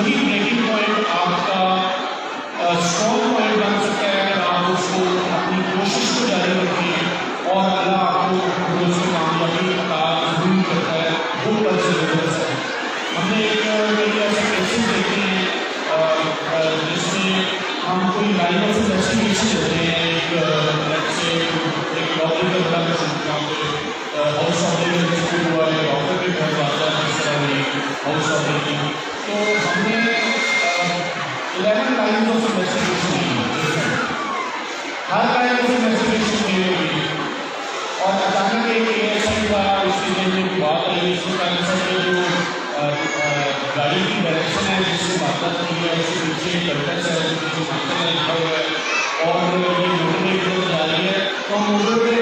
वही breaking point आपका strong point बन सकता है अगर आप उसको अपनी कोशिश को जारी रखें और अल्लाह आपको उसकी कामयाबी का जरूर करता है, वो कर जरूरत है। हमने एक मेरी ऐसे केसेस देखे हैं जिसमें हम कोई लाइन ऑफ इन्वेस्टिगेशन देते हैं एक डॉक्टर का बड़ा हाउस ऑपरेटर जिसको हुआ है, डॉक्टर भी बहुत ज़्यादा है इस तरह की हाउस ऑपरेटिंग। तो हमने 11 लाइन ऑफ इन्वेस्टिगेशन की, हर लाइन ऑफ इन्वेस्टिगेशन में होगी और अचानक एक ऐसा हुआ उसके दिन में बात आई उसके कारण से जो गाड़ी की डायरेक्शन है जिससे वारदात की है उसके पीछे कंटेक्स है, उसके पीछे लिखा हुआ है और ये मोटर पे जा रही है तो मोटर पे